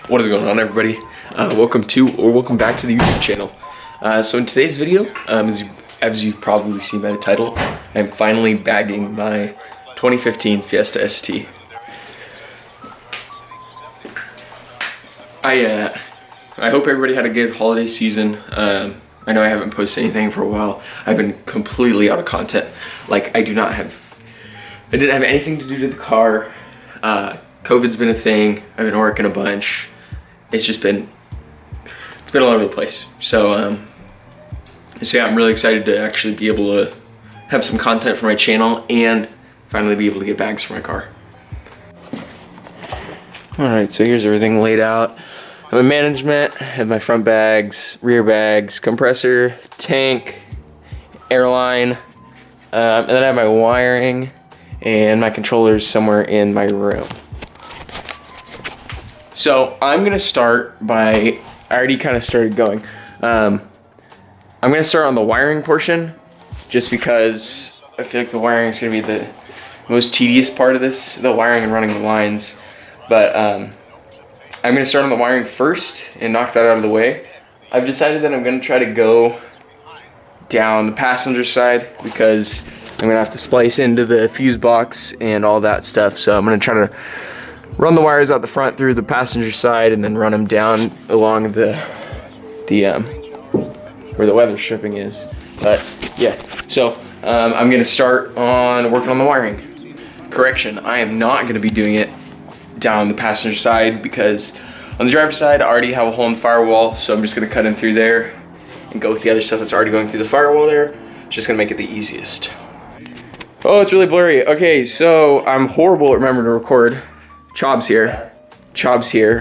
What is going on, everybody? Welcome back to the YouTube channel. So in today's video, as you probably see by the title, I'm finally bagging my 2015 Fiesta St. I hope everybody had a good holiday season. I know I haven't posted anything for a while. I've been completely out of content. Like I didn't have anything to do to the car. COVID's been a thing. I've been working a bunch. It's been all over the place. So yeah, I'm really excited to actually be able to have some content for my channel and finally be able to get bags for my car. All right, so here's everything laid out. I'm in management, I have my front bags, rear bags, compressor, tank, airline, and then I have my wiring and my controllers somewhere in my room. So I'm gonna start by, I already kind of started going. I'm gonna start on the wiring portion just because I feel like the wiring is gonna be the most tedious part of this, the wiring and running the lines. But I'm gonna start on the wiring first and knock that out of the way. I've decided that I'm gonna try to go down the passenger side because I'm gonna have to splice into the fuse box and all that stuff. So I'm gonna try to run the wires out the front through the passenger side and then run them down along the where the weather stripping is. But yeah, so I'm gonna start on working on the wiring. Correction, I am not gonna be doing it down the passenger side because on the driver's side I already have a hole in the firewall, so I'm just gonna cut in through there and go with the other stuff that's already going through the firewall there. Just gonna make it the easiest. Oh, it's really blurry. Okay, so I'm horrible at remembering to record. Chob's here.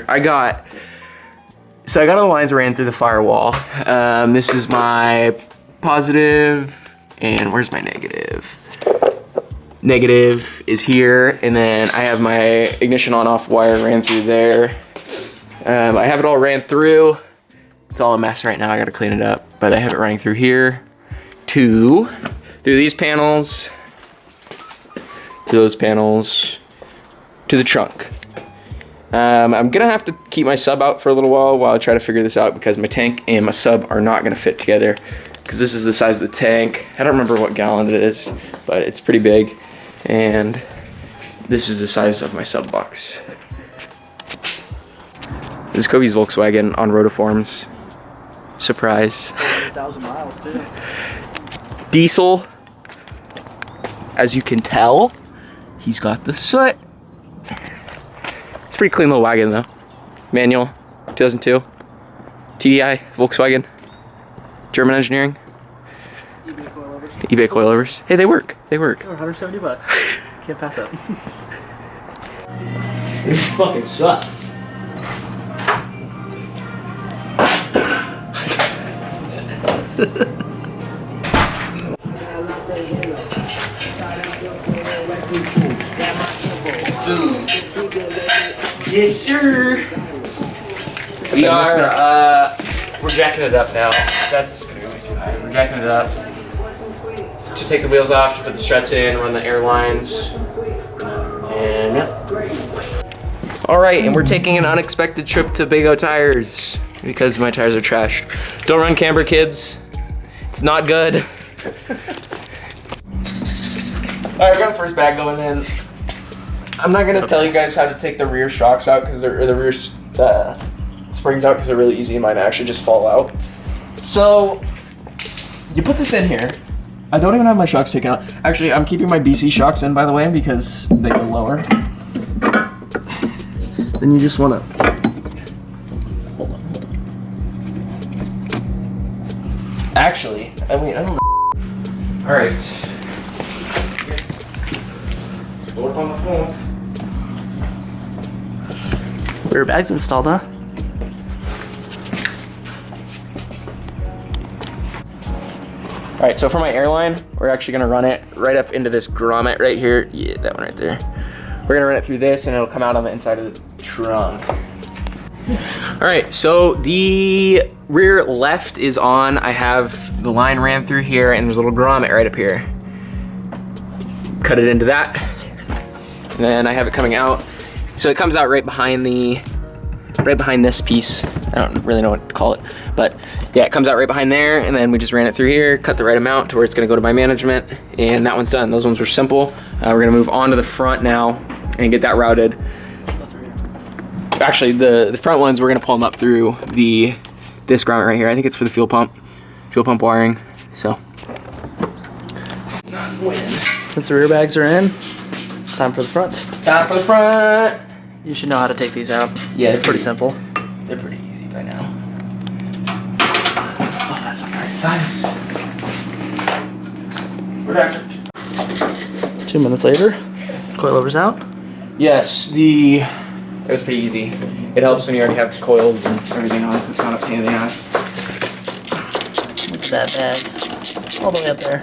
I got all the lines ran through the firewall. This is my positive, and where's my negative? Negative is here, and then I have my ignition on-off wire ran through there. I have it all ran through. It's all a mess right now. I gotta clean it up, but I have it running through here, through these panels, to those panels, to the trunk. I'm gonna have to keep my sub out for a little while I try to figure this out because my tank and my sub are not gonna fit together because this is the size of the tank. I don't remember what gallon it is, but it's pretty big. And this is the size of my sub box. This is Coby's Volkswagen on rotiforms. Surprise. 1,000 miles too. Diesel. As you can tell, he's got the soot. It's a pretty clean little wagon though. Manual, 2002. TDI, Volkswagen. German engineering. eBay coilovers. Hey, they work. Oh, $170. Can't pass up. This fucking sucks. Yes, sir. We are, we're jacking it up now. That's gonna go way too high. We're jacking it up to take the wheels off, to put the struts in, run the airlines, and yeah. All right, and we're taking an unexpected trip to Big O Tires because my tires are trash. Don't run camber, kids. It's not good. All right, I got the first bag going in. I'm not gonna tell you guys how to take the rear shocks out because the rear springs out because they're really easy and mine actually just fall out. So you put this in here. I don't even have my shocks taken out. Actually, I'm keeping my BC shocks in, by the way, because they go lower. Then you just wanna hold on. Actually, I don't know. All right. Go up on the phone. Rear bags installed, huh? All right, so for my airline, we're actually gonna run it right up into this grommet right here. Yeah, that one right there. We're gonna run it through this and it'll come out on the inside of the trunk. All right, so the rear left is on. I have the line ran through here and there's a little grommet right up here. Cut it into that. And then I have it coming out. So it comes out right behind the right behind this piece. I don't really know what to call it, but yeah, it comes out right behind there, and then we just ran it through here, cut the right amount to where it's gonna go to my management, and that one's done. Those ones were simple. We're gonna move on to the front now and get that routed. Actually, the front ones, we're gonna pull them up through this grommet right here. I think it's for the fuel pump wiring, so. Since the rear bags are in, time for the fronts. Time for the front. You should know how to take these out. Yeah, They're pretty simple. They're pretty easy by now. Oh, that's not the right size. We're back. 2 minutes later, coilover's out. Yes, it was pretty easy. It helps when you already have coils and everything on, so it's not a pain in the ass. It's that bag. All the way up there.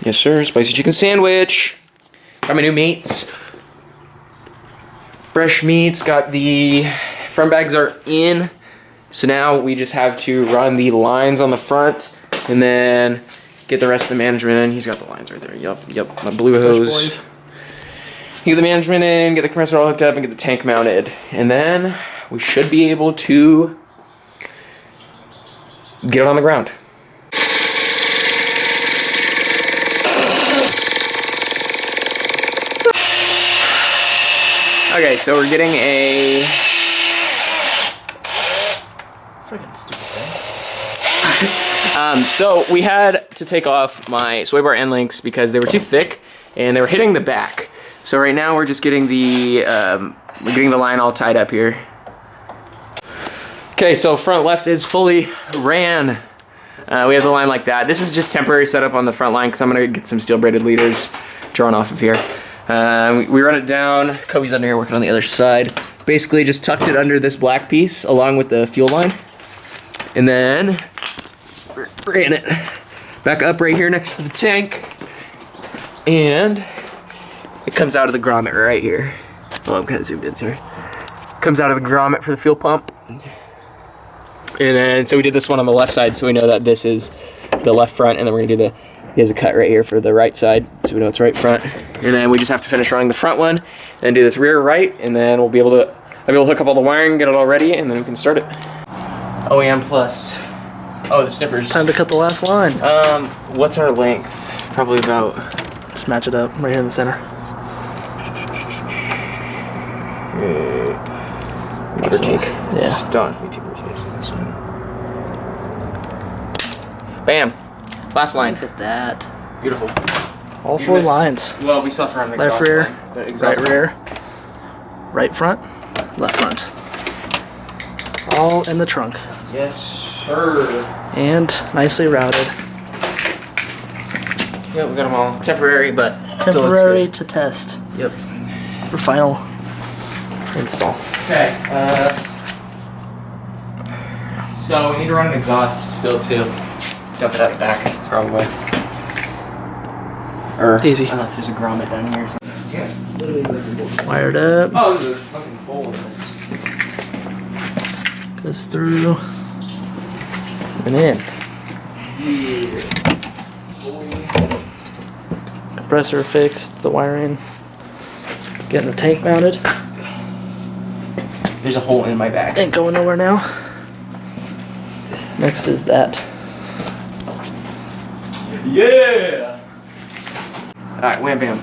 Yes, sir. Spicy chicken sandwich. Got my new meats. Fresh meats. Got the front bags are in. So now we just have to run the lines on the front and then get the rest of the management in. He's got the lines right there. Yup. My blue hose. Get the management in, get the compressor all hooked up, and get the tank mounted. And then we should be able to get it on the ground. Okay, so we're getting a... Freaking stupid thing. So we had to take off my sway bar end links because they were too thick and they were hitting the back. So right now we're just getting the line all tied up here. Okay, so front left is fully ran. We have the line like that. This is just temporary setup on the front line because I'm gonna get some steel braided leaders drawn off of here. We run it down. Kobe's under here working on the other side. Basically just tucked it under this black piece along with the fuel line. And then ran it back up right here next to the tank. And it comes out of the grommet right here. Oh, I'm kind of zoomed in, sorry. Comes out of the grommet for the fuel pump. And then, so we did this one on the left side so we know that this is the left front, and then we're gonna do he has a cut right here for the right side so we know it's right front. And then we just have to finish running the front one and do this rear right, and then I'll be able to hook up all the wiring, get it all ready, and then we can start it. OEM plus. Oh, the snippers. Time to cut the last line. What's our length? Probably about... Just match it up right here in the center. Water tank. Yeah. Don't have to be too precise in this one. Bam. Last line. Look at that. Beautiful. All four lines. Well, we still have to run the Left exhaust rear, line, the exhaust right line. rear, right front, left front. All in the trunk. Yes, sir. And nicely routed. Yeah, we got them all temporary, but still Temporary looks to test good. Yep. for final install. Okay. So we need to run an exhaust still too. Dump it out the back, probably. Or Easy. Unless there's a grommet down here or something. Yeah, literally visible. Wired up. Oh, there's a fucking hole in this. Goes through and in. Yeah. Compressor fixed, the wiring. Getting the tank mounted. There's a hole in my back. Ain't going nowhere now. Next is that. Yeah! Alright, wham bam.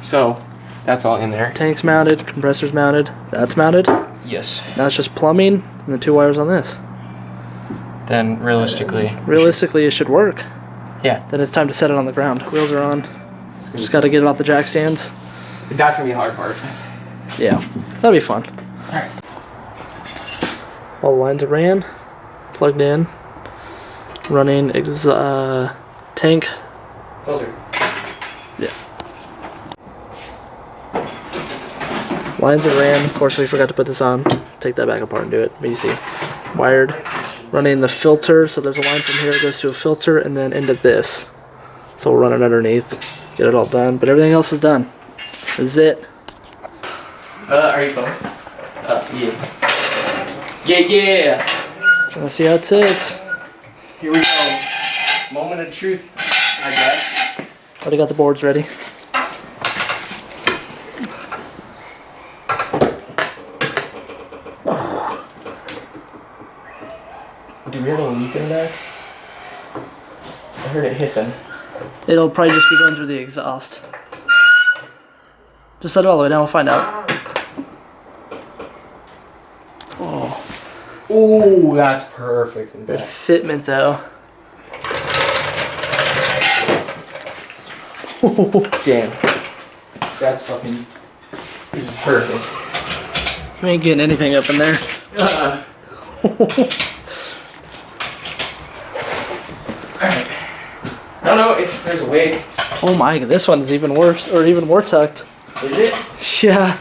So, that's all in there. Tank's mounted, compressor's mounted, that's mounted. Yes. Now it's just plumbing and the 2 wires on this. Then realistically. Realistically, it should work. Yeah. Then it's time to set it on the ground. Wheels are on. Just got to get it off the jack stands. That's gonna be a hard part. Yeah, that'll be fun. Alright. All the lines are ran, plugged in, running tank. Closer. Yeah. Lines are ran. Of course, we forgot to put this on. Take that back apart and do it. But you see, wired, running the filter. So there's a line from here that goes to a filter and then into this. So we'll run it underneath, get it all done. But everything else is done. This is it. Are you filming? Yeah. Yeah. Wanna see how it sits? Here we go. Moment of truth, I guess. Already got the boards ready. you hear the leak in the back? I heard it hissing. It'll probably just be going through the exhaust. Just set it all the way down, we'll find out. Oh. Ooh, that's perfect. Good fitment though. Damn. That's fucking... This is perfect. You ain't getting anything up in there. Alright. I don't know if there's a way. Oh my, this one is even worse, or even more tucked. Is it? Yeah.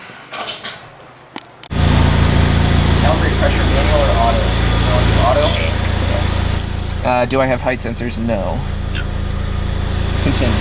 Calibrate pressure, manual or auto? Auto? Do I have height sensors? No. Continue.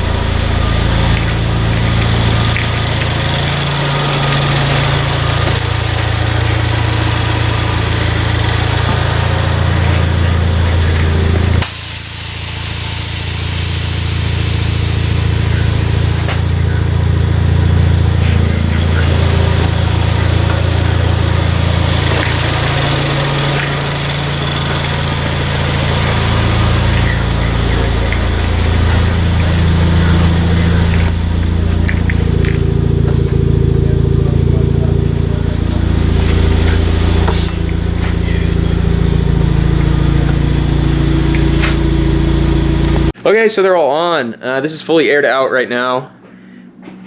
Okay, so they're all on. This is fully aired out right now.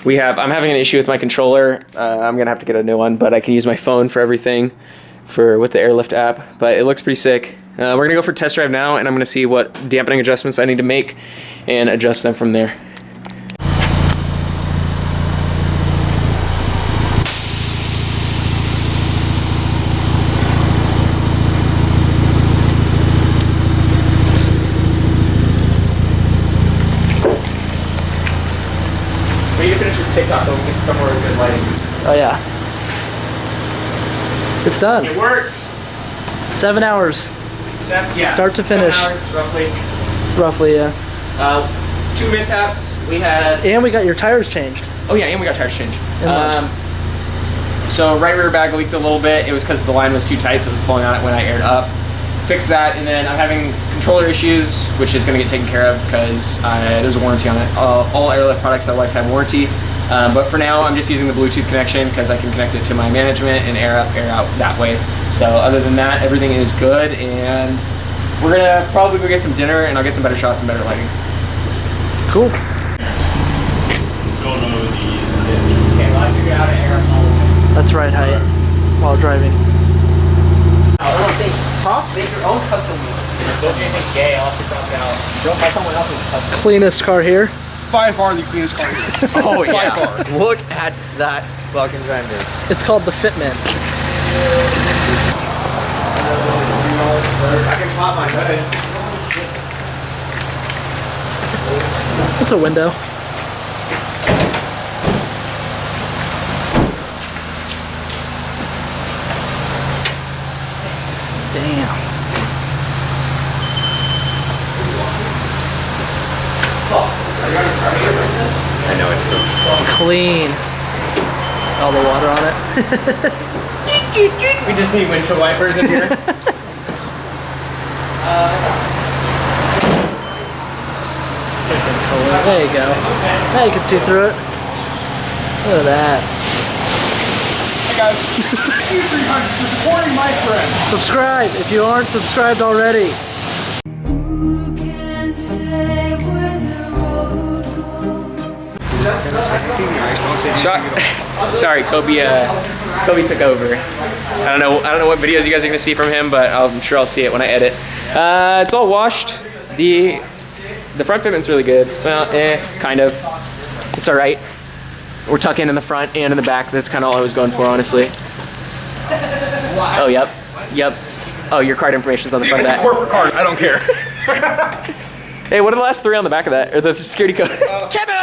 I'm having an issue with my controller. I'm gonna have to get a new one, but I can use my phone for everything with the airlift app, but it looks pretty sick. We're gonna go for test drive now, and I'm gonna see what dampening adjustments I need to make and adjust them from there. We need to finish this TikTok, though, we get somewhere with good lighting. Oh yeah. It's done. It works. 7 hours. Yeah. Start to finish. 7 hours, roughly. Roughly, yeah. 2 mishaps. We had... And we got your tires changed. Oh yeah, and we got tires changed. And So right rear bag leaked a little bit. It was because the line was too tight, so it was pulling on it when I aired up. Fixed that, and then I'm having controller issues, which is going to get taken care of because there's a warranty on it. All airlift products have a lifetime warranty. But for now, I'm just using the Bluetooth connection because I can connect it to my management and air up, air out that way. So other than that, everything is good, and we're gonna probably go get some dinner, and I'll get some better shots and better lighting. Cool. Okay, well, I figured out to air up all the way. That's right height while driving. Make your own custom wheel. Don't do anything gay, I'll have to drop it out. Don't buy someone else's custom. Cleanest car here. By far the cleanest car here. Oh yeah. By far. Look at that fucking fender. It's called the Fitment. I can pop my hood. It's a window. Damn. I know it's so Clean. All the water on it. We just need windshield wipers in here. There you go. Now you can see through it. Look at that. Hey guys. Thank you for supporting my friend. Subscribe if you aren't subscribed already. Who can say where the road goes? Sorry, Kobe took over. I don't know what videos you guys are gonna see from him, but I'm sure I'll see it when I edit. It's all washed. The front fitment's really good. Well, kind of. It's all right. We're tucking in the front and in the back. That's kind of all I was going for, honestly. Oh, yep. Oh, your card information's on the front of that. It's a corporate card, I don't care. Hey, what are the last 3 on the back of that? Or the security code? Kevin!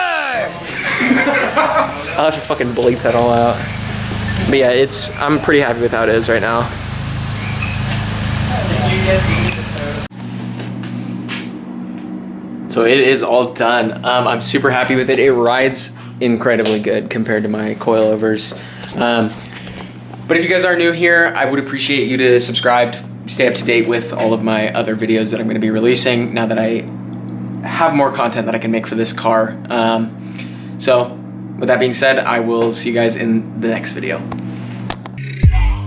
I'll have to fucking bleep that all out. But yeah, I'm pretty happy with how it is right now. So it is all done. I'm super happy with it. It rides incredibly good compared to my coilovers. But if you guys are new here, I would appreciate you to subscribe stay up to date with all of my other videos that I'm going to be releasing now that I have more content that I can make for this car. So with that being said, I will see you guys in the next video.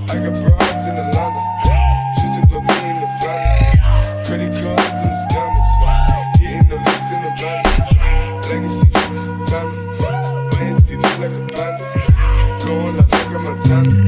I got broads in Atlanta, just to put me in the family. Credit cards and the scammers, getting the licks in the van. Legacy, family, my city like a panda. Going like Montana.